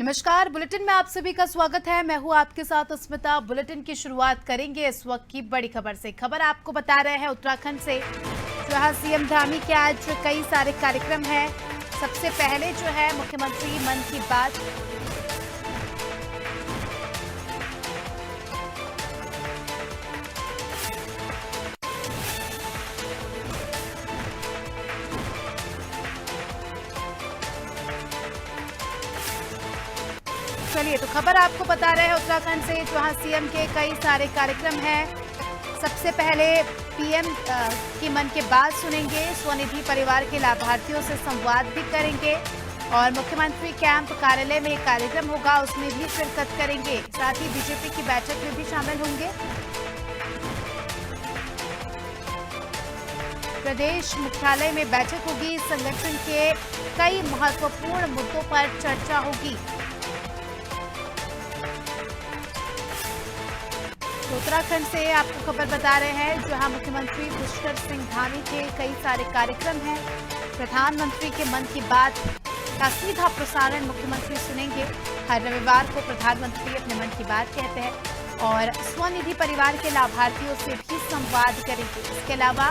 नमस्कार, बुलेटिन में आप सभी का स्वागत है। मैं हूं आपके साथ स्मिता। बुलेटिन की शुरुआत करेंगे इस वक्त की बड़ी खबर से। खबर आपको बता रहे हैं उत्तराखंड से, जहां सीएम धामी के आज कई सारे कार्यक्रम हैं। सबसे पहले जो है मुख्यमंत्री मन की बात। चलिए तो खबर आपको बता रहे हैं उत्तराखंड से, जहां सीएम के कई सारे कार्यक्रम हैं। सबसे पहले पीएम की मन की बात सुनेंगे, स्वनिधि परिवार के लाभार्थियों से संवाद भी करेंगे और मुख्यमंत्री कैंप कार्यालय में एक कार्यक्रम होगा, उसमें भी शिरकत करेंगे। साथ ही बीजेपी की बैठक में भी शामिल होंगे। प्रदेश मुख्यालय में बैठक होगी, संगठन के कई महत्वपूर्ण मुद्दों पर चर्चा होगी। उत्तराखंड से आपको खबर बता रहे हैं, जहां मुख्यमंत्री पुष्कर सिंह धामी के कई सारे कार्यक्रम हैं। प्रधानमंत्री के मन की बात का सीधा प्रसारण मुख्यमंत्री सुनेंगे। हर रविवार को प्रधानमंत्री अपने मन की बात कहते हैं और स्वनिधि परिवार के लाभार्थियों से भी संवाद करेंगे। इसके अलावा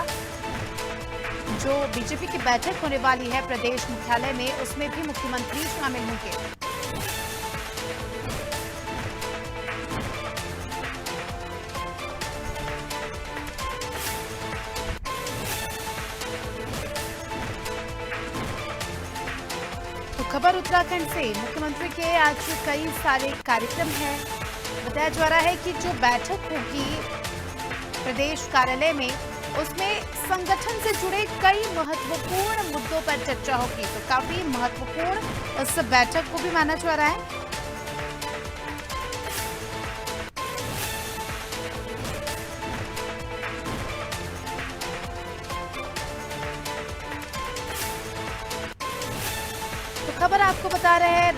जो बीजेपी की बैठक होने वाली है प्रदेश मुख्यालय में, उसमें भी मुख्यमंत्री शामिल होंगे। खबर उत्तराखंड से, मुख्यमंत्री के आज कई सारे कार्यक्रम हैं। बताया जा रहा है कि जो बैठक होगी प्रदेश कार्यालय में, उसमें संगठन से जुड़े कई महत्वपूर्ण मुद्दों पर चर्चा होगी। तो काफी महत्वपूर्ण इस बैठक को भी माना जा रहा है। खबर आपको बता रहे हैं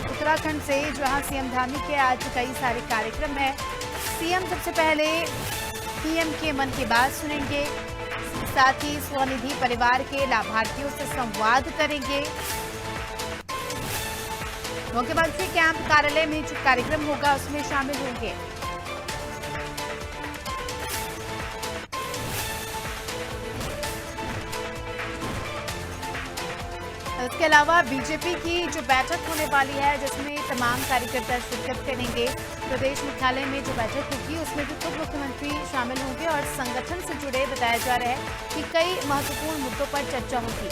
उत्तराखंड से, जहां सीएम धामी के आज कई सारे कार्यक्रम हैं। सीएम सबसे पहले पीएम के मन की बात सुनेंगे, साथ ही स्वनिधि परिवार के लाभार्थियों से संवाद करेंगे। मुख्यमंत्री कैंप कार्यालय में जो कार्यक्रम होगा उसमें शामिल होंगे। इसके अलावा बीजेपी की जो बैठक होने वाली है, जिसमें तमाम कार्यकर्ता शिरकत करेंगे। प्रदेश मुख्यालय में जो बैठक होगी उसमें भी खुद मुख्यमंत्री शामिल होंगे और संगठन से जुड़े बताया जा रहा है कि कई महत्वपूर्ण मुद्दों पर चर्चा होगी।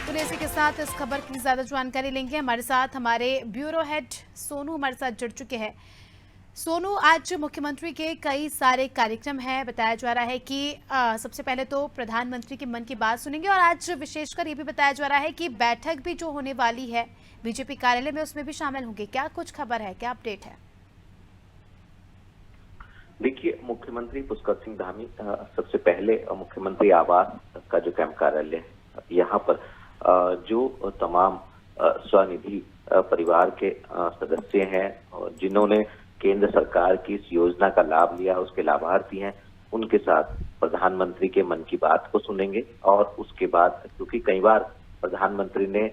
तो इसी के साथ इस खबर की ज्यादा जानकारी लेंगे। हमारे साथ हमारे ब्यूरो हेड सोनू हमारे साथ जुड़ चुके हैं। सोनू, आज मुख्यमंत्री के कई सारे कार्यक्रम हैं। बताया जा रहा है कि सबसे पहले तो प्रधानमंत्री के मन की बात सुनेंगे और आज विशेषकर ये भी बताया जा रहा है कि बैठक भी जो होने वाली है बीजेपी कार्यालय में, उसमें भी शामिल होंगे। क्या कुछ खबर है, क्या अपडेट है? देखिए, मुख्यमंत्री पुष्कर सिंह धामी सबसे पहले मुख्यमंत्री आवास का जो कैंप कार्यालय है, यहाँ पर जो तमाम स्वनिधि परिवार के सदस्य हैं और जिन्होंने केंद्र सरकार की इस योजना का लाभ लिया, उसके लाभार्थी हैं, उनके साथ प्रधानमंत्री के मन की बात को सुनेंगे। और उसके बाद, क्योंकि कई बार प्रधानमंत्री ने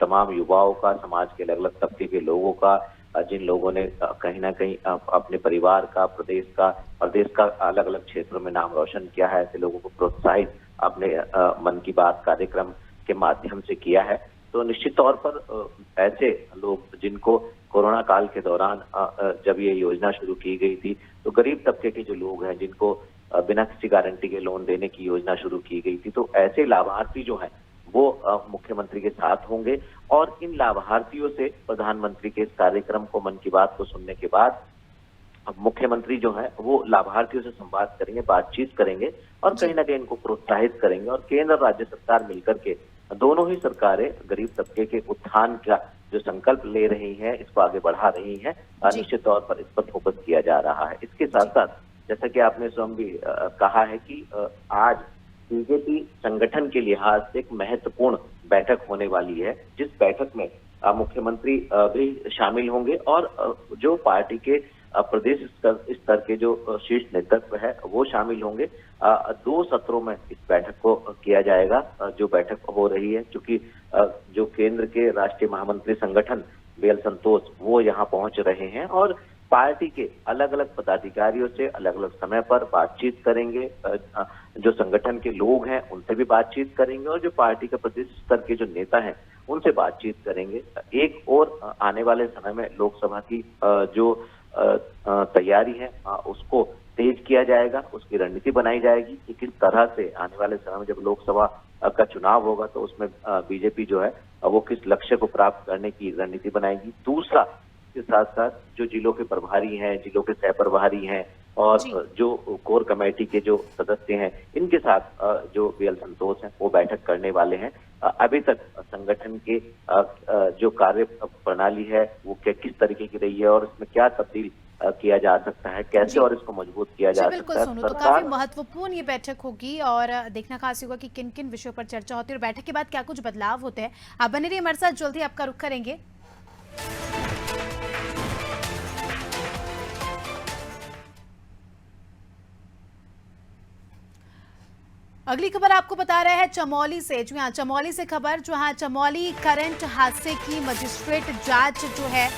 तमाम युवाओं का, समाज के अलग अलग तबके के लोगों का, जिन लोगों ने कहीं ना कहीं अपने परिवार का, प्रदेश का अलग अलग क्षेत्रों में नाम रोशन किया है, ऐसे लोगों को प्रोत्साहित अपने मन की बात कार्यक्रम के माध्यम से किया है। तो निश्चित तौर पर ऐसे लोग जिनको कोरोना काल के दौरान जब ये योजना शुरू की गई थी, तो गरीब तबके के जो लोग हैं, जिनको बिना किसी गारंटी के लोन देने की योजना शुरू की गई थी, तो ऐसे लाभार्थी जो हैं वो मुख्यमंत्री के साथ होंगे। और इन लाभार्थियों से प्रधानमंत्री के इस कार्यक्रम को, मन की बात को सुनने के बाद मुख्यमंत्री जो है वो लाभार्थियों से संवाद करेंगे, बातचीत करेंगे और कहीं ना कहीं इनको प्रोत्साहित करेंगे। और केंद्र और राज्य सरकार मिलकर के, दोनों ही सरकारें गरीब तबके के उत्थान का जो संकल्प ले रही हैं, इसको आगे बढ़ा रही हैं। निश्चित तौर पर इस पर फोकस किया जा रहा है। इसके साथ साथ, जैसा कि आपने स्वयं भी कहा है कि आज बीजेपी संगठन के लिहाज से एक महत्वपूर्ण बैठक होने वाली है, जिस बैठक में मुख्यमंत्री भी शामिल होंगे और जो पार्टी के प्रदेश स्तर के जो शीर्ष नेतृत्व है वो शामिल होंगे। 2 सत्रों में इस बैठक को किया जाएगा। जो बैठक हो रही है, क्योंकि जो केंद्र के राष्ट्रीय महामंत्री संगठन बीएल संतोष वो यहाँ पहुंच रहे हैं और पार्टी के अलग अलग पदाधिकारियों से अलग अलग समय पर बातचीत करेंगे। जो संगठन के लोग हैं उनसे भी बातचीत करेंगे और जो पार्टी के प्रदेश स्तर के जो नेता हैं उनसे बातचीत करेंगे। एक और आने वाले समय में लोकसभा की जो तैयारी है उसको तेज किया जाएगा, उसकी रणनीति बनाई जाएगी कि किस तरह से आने वाले समय में जब लोकसभा का चुनाव होगा तो उसमें बीजेपी जो है वो किस लक्ष्य को प्राप्त करने की रणनीति बनाएगी। दूसरा, इसके साथ साथ जो जिलों के प्रभारी हैं, जिलों के सह प्रभारी हैं और जो कोर कमेटी के जो सदस्य हैं, इनके साथ जो बीएल संतोष हैं वो बैठक करने वाले हैं। अभी तक संगठन के जो कार्य प्रणाली है वो किस तरीके की रही है और इसमें क्या तब्दील किया जा सकता है, कैसे और इसको मजबूत किया जा सकता है। बिल्कुल सोनू, तो काफी महत्वपूर्ण ये बैठक होगी और देखना खास होगा कि किन किन विषयों पर चर्चा होती है और बैठक के बाद क्या कुछ बदलाव होते हैं। आप बने रहिए हमारे साथ, जल्दी आपका रुख करेंगे। अगली खबर आपको बता रहे हैं चमोली से। जी हाँ, चमोली से खबर, जहां चमोली करंट हादसे की मजिस्ट्रेट जांच जो है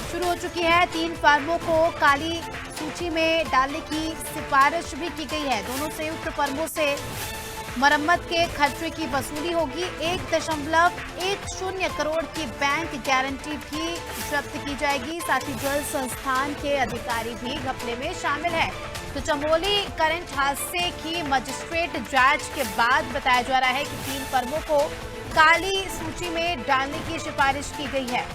शुरू हो चुकी है। 3 फर्मों को काली सूची में डालने की सिफारिश भी की गई है। दोनों संयुक्त फर्मों से मरम्मत के खर्चे की वसूली होगी। 1.10 करोड़ की बैंक गारंटी भी जब्त की जाएगी। साथ ही जल संस्थान के अधिकारी भी घपले में शामिल है। तो चमोली करंट हादसे की मजिस्ट्रेट जांच के बाद बताया जा रहा है कि 3 फर्मों को काली सूची में डालने की सिफारिश की गई है।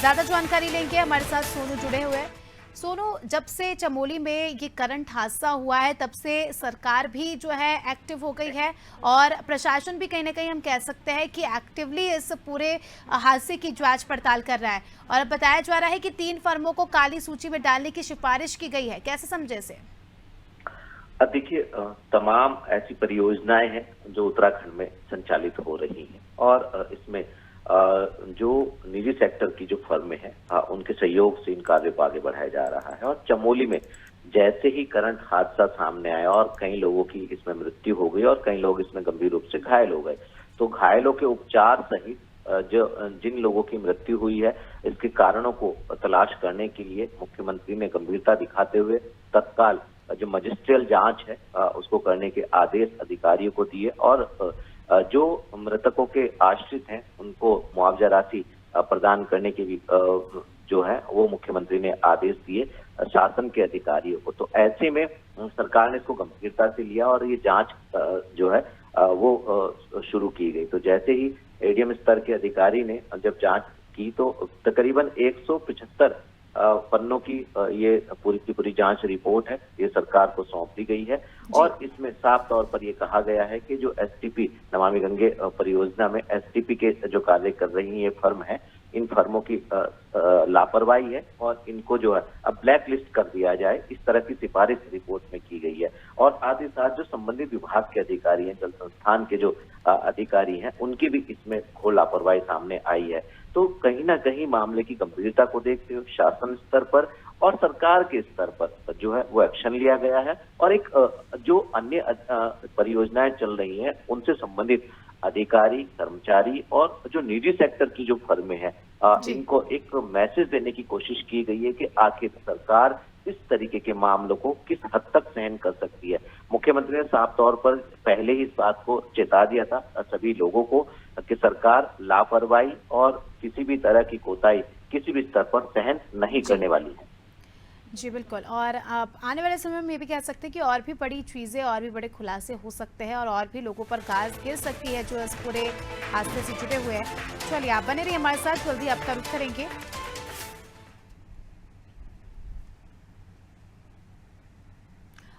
ज्यादा जानकारी लेंगे, हमारे साथ सोनू जुड़े हुए हैं। सोनू, जब से चमोली में ये करंट हादसा हुआ है तब से सरकार भी जो है एक्टिव हो गई है और प्रशासन भी कहीं ना कहीं हम कह सकते हैं कि एक्टिवली इस पूरे हादसे की जांच पड़ताल कर रहा है और बताया जा रहा है कि 3 फर्मों को काली सूची में डालने की सिफारिश की गई है। कैसे समझे इसे? देखिए, तमाम ऐसी परियोजनाएं हैं जो उत्तराखंड में संचालित हो रही हैं और इसमें जो निजी सेक्टर की जो फर्में हैं उनके सहयोग से इन कार्यों को आगे बढ़ाया जा रहा है। और चमोली में जैसे ही करंट हादसा सामने आया और कई लोगों की इसमें मृत्यु हो गई और कई लोग इसमें गंभीर रूप से घायल हो गए, तो घायलों के उपचार सहित जिन लोगों की मृत्यु हुई है इसके कारणों को तलाश करने के लिए मुख्यमंत्री ने गंभीरता दिखाते हुए तत्काल जो मजिस्ट्रियल जांच है उसको करने के आदेश अधिकारियों को दिए और जो मृतकों के आश्रित हैं उनको मुआवजा राशि प्रदान करने के भी जो है वो मुख्यमंत्री ने आदेश दिए शासन के अधिकारियों को। तो ऐसे में सरकार ने इसको गंभीरता से लिया और ये जांच जो है वो शुरू की गई। तो जैसे ही एडीएम स्तर के अधिकारी ने जब जांच की तो तकरीबन 175 पन्नों की ये पूरी की पूरी जांच रिपोर्ट है, ये सरकार को सौंप दी गई है और इसमें साफ तौर पर ये कहा गया है कि जो एसटीपी नमामि गंगे परियोजना में एसटीपी के जो कार्य कर रही ये फर्म है, इन फर्मों की लापरवाही है और इनको जो है अब ब्लैक लिस्ट कर दिया जाए, इस तरह की सिफारिश रिपोर्ट में की गई है। और साथ ही साथ जो संबंधित विभाग के अधिकारी हैं, जल संस्थान के जो अधिकारी हैं, उनकी भी इसमें घोर लापरवाही सामने आई है। तो कहीं ना कहीं मामले की गंभीरता को देखते हुए शासन स्तर पर और सरकार के स्तर पर जो है वो एक्शन लिया गया है और एक जो अन्य परियोजनाएं चल रही हैं उनसे संबंधित अधिकारी, कर्मचारी और जो निजी सेक्टर की जो फर्में हैं इनको एक मैसेज देने की कोशिश की गई है कि आखिर सरकार इस तरीके के मामलों को किस हद तक सहन कर सकती है। मुख्यमंत्री ने साफ तौर पर पहले ही इस बात को चेता दिया था सभी लोगों को कि सरकार लापरवाही और किसी भी तरह की कोताही किसी भी स्तर पर सहन नहीं करने वाली है। जी बिल्कुल, और आप आने वाले समय में ये भी कह सकते हैं कि और भी बड़ी चीज़ें और भी बड़े खुलासे हो सकते हैं और भी लोगों पर गाज गिर सकती है जो इस पूरे हादसे से जुड़े हुए हैं। चलिए आप बने रहिए हमारे साथ, जल्दी आपका रुख करेंगे।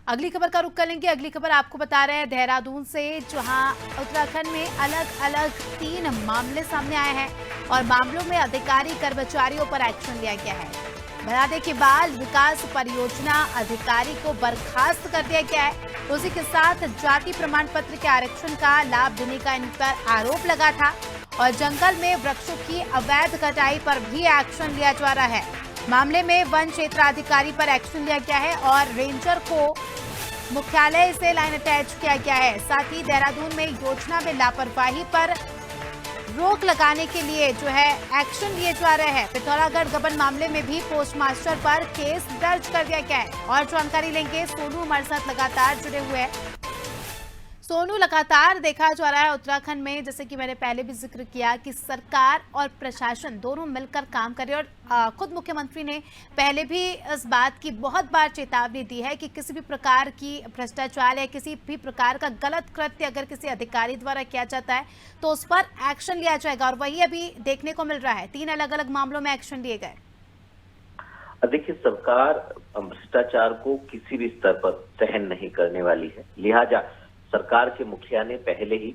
अगली खबर का रुख करेंगे। अगली खबर आपको बता रहे हैं देहरादून से, जहां उत्तराखंड में अलग अलग 3 मामले सामने आए हैं और मामलों में अधिकारी कर्मचारियों पर एक्शन लिया गया है। बता दें कि बाल विकास परियोजना अधिकारी को बर्खास्त कर दिया गया है। उसी के साथ जाति प्रमाण पत्र के आरक्षण का लाभ देने का इन पर आरोप लगा था और जंगल में वृक्षों की अवैध कटाई पर भी एक्शन लिया जा रहा है। मामले में वन क्षेत्राधिकारी पर एक्शन लिया गया है और रेंजर को मुख्यालय से लाइन अटैच किया गया है। साथ ही देहरादून में योजना में लापरवाही पर रोक लगाने के लिए जो है एक्शन लिए जा रहे हैं। पिथौरागढ़ गबन मामले में भी पोस्टमास्टर पर केस दर्ज कर दिया गया है। और जानकारी लेंगे, सोनू हमारे साथ लगातार जुड़े हुए हैं। सोनू, लगातार देखा जा रहा है उत्तराखंड में, जैसे कि मैंने पहले भी जिक्र किया कि सरकार और प्रशासन दोनों मिलकर काम कर रहे हैं और खुद मुख्यमंत्री ने पहले भी इस बात की बहुत बार चेतावनी दी है कि किसी भी प्रकार की भ्रष्टाचार या किसी भी प्रकार का गलत कृत्य अगर किसी अधिकारी द्वारा किया जाता है तो उस पर एक्शन लिया जाएगा। और वही अभी देखने को मिल रहा है, 3 अलग अलग मामलों में एक्शन लिए गए। देखिए, सरकार भ्रष्टाचार को किसी भी स्तर पर सहन नहीं करने वाली है। लिहाजा सरकार के मुखिया ने पहले ही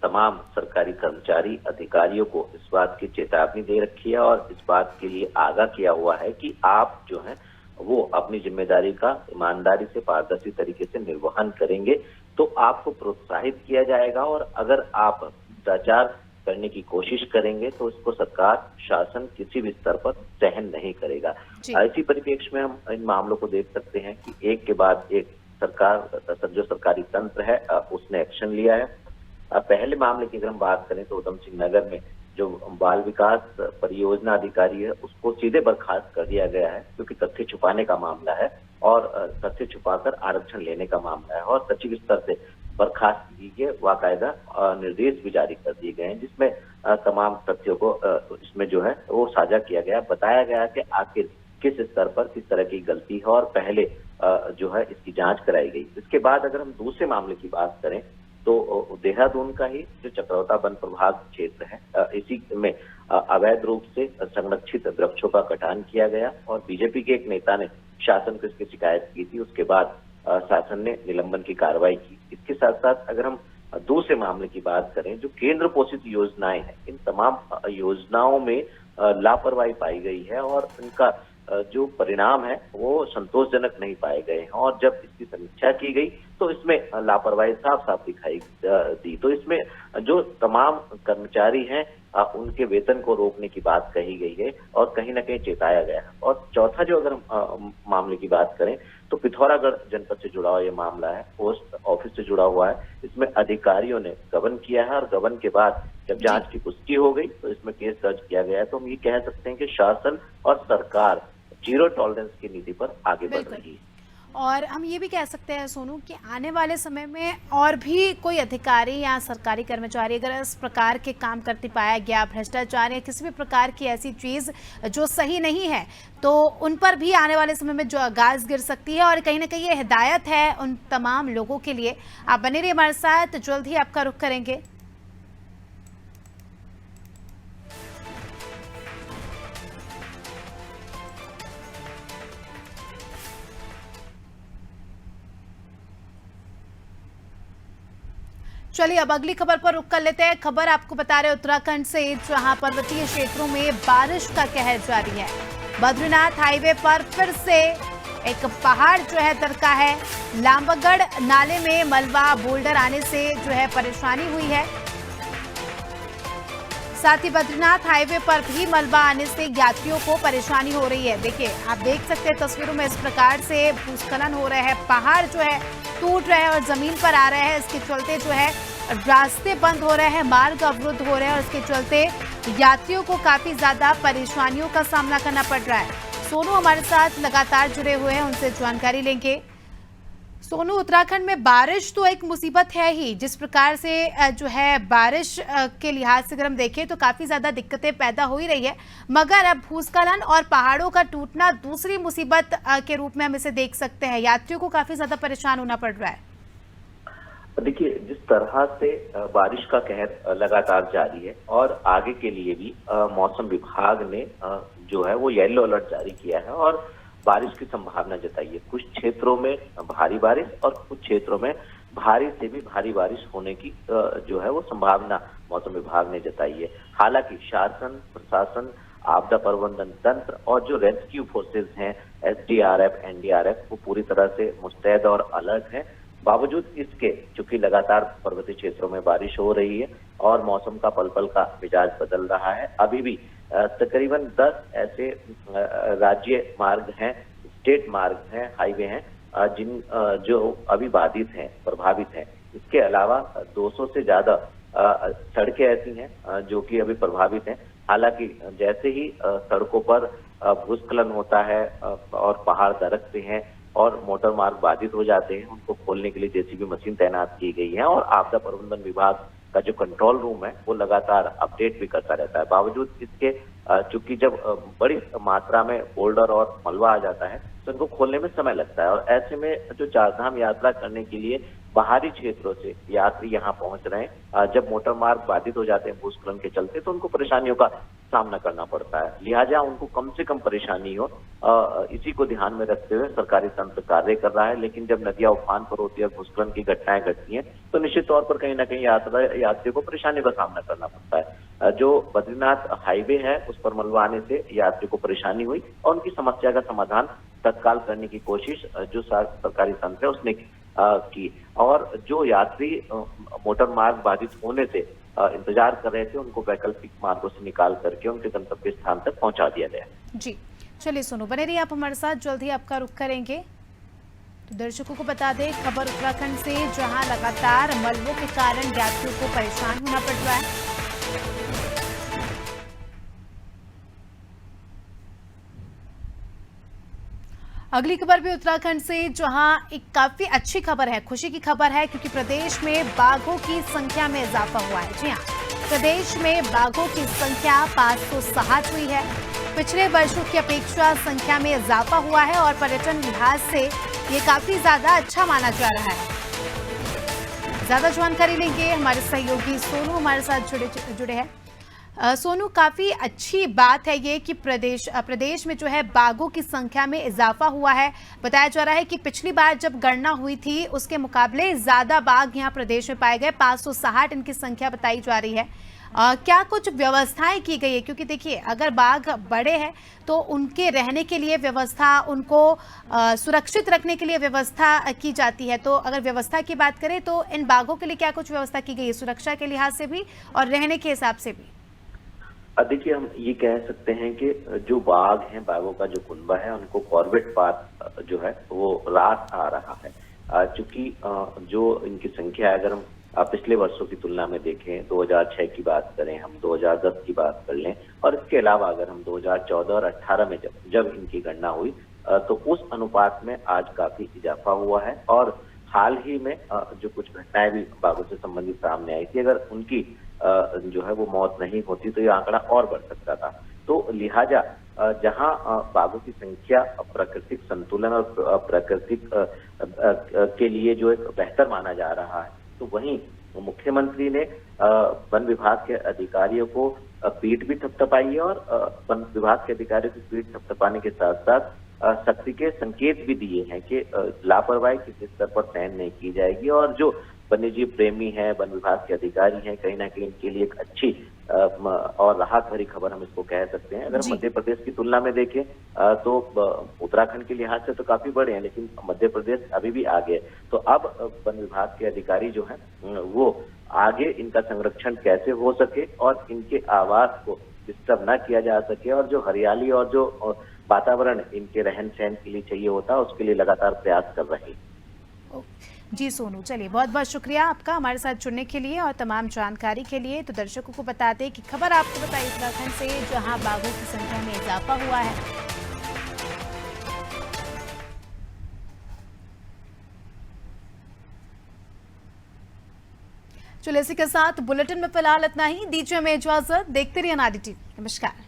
तमाम सरकारी कर्मचारी अधिकारियों को इस बात की चेतावनी दे रखी है और इस बात के लिए आगाह किया हुआ है कि आप जो है वो अपनी जिम्मेदारी का ईमानदारी से, पारदर्शी तरीके से निर्वहन करेंगे तो आपको प्रोत्साहित किया जाएगा, और अगर आप भ्रष्टाचार करने की कोशिश करेंगे तो इसको सरकार, शासन किसी भी स्तर पर सहन नहीं करेगा। इसी परिप्रेक्ष्य में हम इन मामलों को देख सकते हैं कि एक के बाद एक सरकार, जो सरकारी तंत्र है उसने एक्शन लिया है। पहले मामले की अगर हम बात करें तो उधम सिंह नगर में जो बाल विकास परियोजना अधिकारी है उसको सीधे बर्खास्त कर दिया गया है, क्योंकि तथ्य छुपाने का मामला है और तथ्य छुपाकर आरक्षण लेने का मामला है, और सचिव स्तर से बर्खास्तगी के बाकायदा निर्देश भी जारी कर दिए गए हैं, जिसमें तमाम तथ्यों को इसमें जो है वो साझा किया गया, बताया गया कि आखिर किस स्तर पर किस तरह की गलती है और पहले जो है इसकी जांच कराई गई। इसके बाद अगर हम दूसरे मामले की बात करें तो देहरादून का ही जो चक्रौता वन प्रभाग क्षेत्र है, इसी में अवैध रूप से संरक्षित वृक्षों का कटान किया गया और बीजेपी के एक नेता ने शासन को इसकी शिकायत की थी। उसके बाद शासन ने निलंबन की कार्रवाई की। इसके साथ साथ अगर हम दूसरे मामले की बात करें, जो केंद्र पोषित योजनाएं हैं, इन तमाम योजनाओं में लापरवाही पाई गई है और इनका जो परिणाम है वो संतोषजनक नहीं पाए गए हैं, और जब इसकी समीक्षा की गई तो इसमें लापरवाही साफ साफ दिखाई दी। तो इसमें जो तमाम कर्मचारी हैं उनके वेतन को रोकने की बात कही गई है और कहीं ना कहीं चेताया गया है। और चौथा जो अगर हम मामले की बात करें तो पिथौरागढ़ जनपद से जुड़ा हुआ ये मामला है, पोस्ट ऑफिस से जुड़ा हुआ है। इसमें अधिकारियों ने गबन किया है और गबन के बाद जब जांच की पुष्टि हो गई तो इसमें केस दर्ज किया गया है। तो हम ये कह सकते हैं कि शासन और सरकार जीरो टॉलरेंस की नीति पर आगे बढ़ रही है। और हम ये भी कह सकते हैं सोनू कि आने वाले समय में और भी कोई अधिकारी या सरकारी कर्मचारी अगर इस प्रकार के काम करते पाया गया, भ्रष्टाचार या किसी भी प्रकार की ऐसी चीज़ जो सही नहीं है, तो उन पर भी आने वाले समय में जो गाज गिर सकती है। और कहीं ना कहीं ये हिदायत है उन तमाम लोगों के लिए। आप बने रहिए हमारे साथ, जल्द ही आपका रुख करेंगे। चलिए अब अगली खबर पर रुख कर लेते हैं। खबर आपको बता रहे उत्तराखंड से, जहां पर्वतीय क्षेत्रों में बारिश का कहर जारी है। बद्रीनाथ हाईवे पर फिर से एक पहाड़ जो है दरका है। लांबगढ़ नाले में मलबा बोल्डर आने से जो है परेशानी हुई है। साथ ही बद्रीनाथ हाईवे पर भी मलबा आने से यात्रियों को परेशानी हो रही है। देखिए, आप देख सकते हैं तस्वीरों में इस प्रकार से भूस्खलन हो रहा है, पहाड़ जो है टूट रहे हैं और जमीन पर आ रहे हैं। इसके चलते जो है रास्ते बंद हो रहे हैं, मार्ग अवरुद्ध हो रहे हैं और इसके चलते यात्रियों को काफी ज्यादा परेशानियों का सामना करना पड़ रहा है। सोनू हमारे साथ लगातार जुड़े हुए हैं, उनसे जानकारी लेंगे। सोनू, उत्तराखंड में बारिश तो एक मुसीबत है ही, जिस प्रकार से जो है बारिश के लिहाज से अगर हम देखें तो काफ़ी ज़्यादा दिक्कतें पैदा हो ही रही है, मगर अब भूस्खलन और पहाड़ों का टूटना दूसरी मुसीबत के रूप में हम इसे देख सकते हैं। यात्रियों को काफ़ी ज़्यादा परेशान होना पड़ रहा है। देखिए, जिस तरह से बारिश का कहर लगातार जारी है और आगे के लिए भी मौसम विभाग ने जो है वो येलो अलर्ट जारी किया है और बारिश की संभावना जताई है। कुछ क्षेत्रों में भारी बारिश और कुछ क्षेत्रों में भारी से भी भारी बारिश होने की जो है वो संभावना मौसम विभाग ने जताई है। हालांकि शासन, प्रशासन, आपदा प्रबंधन तंत्र और जो रेस्क्यू फोर्सेज हैं, SDRF, NDRF, वो पूरी तरह से मुस्तैद और अलर्ट है। बावजूद इसके चूंकि लगातार पर्वतीय क्षेत्रों में बारिश हो रही है, और मौसम का पल पल का मिजाज बदल रहा है। अभी भी तकरीबन 10 ऐसे राज्य मार्ग हैं, स्टेट मार्ग हैं, हाईवे हैं जो अभी बाधित हैं, प्रभावित हैं। इसके अलावा 200 से ज्यादा सड़कें ऐसी हैं जो कि अभी प्रभावित हैं। हालांकि जैसे ही सड़कों पर भूस्खलन होता है और पहाड़ दरकते हैं और मोटर मार्ग बाधित हो जाते हैं, उनको खोलने के लिए जेसीबी मशीन तैनात की गई है और आपदा प्रबंधन विभाग का जो कंट्रोल रूम है वो लगातार अपडेट भी करता रहता है। बावजूद इसके चूंकि जब बड़ी मात्रा में बोल्डर और मलबा आ जाता है तो इनको खोलने में समय लगता है और ऐसे में जो चारधाम यात्रा करने के लिए बाहरी क्षेत्रों से यात्री यहाँ पहुंच रहे हैं, जब मोटर मार्ग बाधित हो जाते हैं भूस्खलन के चलते तो उनको परेशानियों का सामना करना पड़ता है। लिहाजा उनको कम से कम परेशानी हो, इसी को ध्यान में रखते हुए सरकारी तंत्र कार्य कर रहा है। लेकिन जब नदियां उफान पर होती है, भूस्खलन की घटनाएं घटती हैं तो निश्चित तौर पर कहीं ना कहीं यात्रियों को परेशानियों का सामना करना पड़ता है। जो बद्रीनाथ हाईवे है उस पर मलबा आने से यात्री को परेशानी हुई और उनकी समस्या का समाधान तत्काल करने की कोशिश जो सरकारी तंत्र है उसने की। और जो यात्री मोटर मार्ग बाधित होने से इंतजार कर रहे थे उनको वैकल्पिक मार्गों से निकाल करके उनके गंतव्य स्थान तक पहुंचा दिया गया। जी चलिए सोनू, बने रहिए आप हमारे साथ, जल्द ही आपका रुख करेंगे। तो दर्शकों को बता दें खबर उत्तराखंड से, जहां लगातार मलबों के कारण यात्रियों को परेशान होना पड़ रहा है। अगली खबर भी उत्तराखंड से, जहां एक काफी अच्छी खबर है, खुशी की खबर है, क्योंकि प्रदेश में बाघों की संख्या में इजाफा हुआ है। जी हां, प्रदेश में बाघों की संख्या 560 हुई है। पिछले वर्षों की अपेक्षा संख्या में इजाफा हुआ है और पर्यटन लिहाज से ये काफी ज्यादा अच्छा माना जा रहा है। ज्यादा जानकारी लेंगे, हमारे सहयोगी सोनू हमारे साथ जुड़े हैं। सोनू, काफी अच्छी बात है ये कि प्रदेश में जो है बाघों की संख्या में इजाफा हुआ है। बताया जा रहा है कि पिछली बार जब गणना हुई थी उसके मुकाबले ज्यादा बाघ यहाँ प्रदेश में पाए गए, 560 इनकी संख्या बताई जा रही है। क्या कुछ व्यवस्थाएं की गई है? क्योंकि देखिए अगर बाघ बड़े हैं तो उनके रहने के लिए व्यवस्था, उनको सुरक्षित रखने के लिए व्यवस्था की जाती है। तो अगर व्यवस्था की बात करें तो इन बाघों के लिए क्या कुछ व्यवस्था की गई है, सुरक्षा के लिहाज से भी और रहने के हिसाब से भी? देखिए हम ये कह सकते हैं कि जो बाघ हैं, बाघों का जो कुनबा है, उनको कॉर्बेट पार्क जो है वो रास आ रहा है। चूंकि जो इनकी संख्या है, अगर हम पिछले वर्षों की तुलना में देखें, 2006 की बात करें, हम 2010 की बात कर लें और इसके अलावा अगर हम 2014 और 18 में जब इनकी गणना हुई तो उस अनुपात में आज काफी इजाफा हुआ है। और हाल ही में जो कुछ घटनाएं भी बाघों से संबंधित सामने आई थी, अगर उनकी जो है वो मौत नहीं होती तो ये आंकड़ा और बढ़ सकता था। तो लिहाजा जहां बाघों की संख्या प्राकृतिक संतुलन और प्राकृतिक के लिए जो एक बेहतर माना जा रहा है, तो वहीं मुख्यमंत्री ने वन विभाग के अधिकारियों को पीठ भी थपथपाई है और वन विभाग के अधिकारियों की पीठ थपथपाने के साथ साथ सख्ती के संकेत भी दिए हैं कि लापरवाही किसी स्तर पर सहन नहीं की जाएगी। और जो वन्यजीव प्रेमी है, वन विभाग के अधिकारी हैं, कहीं ना कहीं इनके लिए एक अच्छी और राहत भरी खबर हम इसको कह सकते हैं। अगर मध्य प्रदेश की तुलना में देखें तो उत्तराखंड के लिहाज से तो काफी बड़े हैं, लेकिन मध्य प्रदेश अभी भी आगे है। तो अब वन विभाग के अधिकारी जो हैं वो आगे इनका संरक्षण कैसे हो सके और इनके आवास को डिस्टर्ब न किया जा सके और जो हरियाली और जो वातावरण इनके रहन सहन के लिए चाहिए होता है उसके लिए लगातार प्रयास कर रहे हैं। जी सोनू, चलिए बहुत बहुत शुक्रिया आपका हमारे साथ जुड़ने के लिए और तमाम जानकारी के लिए। तो दर्शकों को बता दें कि खबर आपको बताई उत्तराखंड से, जहां बाघों की संख्या में इजाफा हुआ है। चलिए इसी के साथ बुलेटिन में फिलहाल इतना ही। दीजिए हमें इजाजत, देखते रहिए अनादि टीवी। नमस्कार।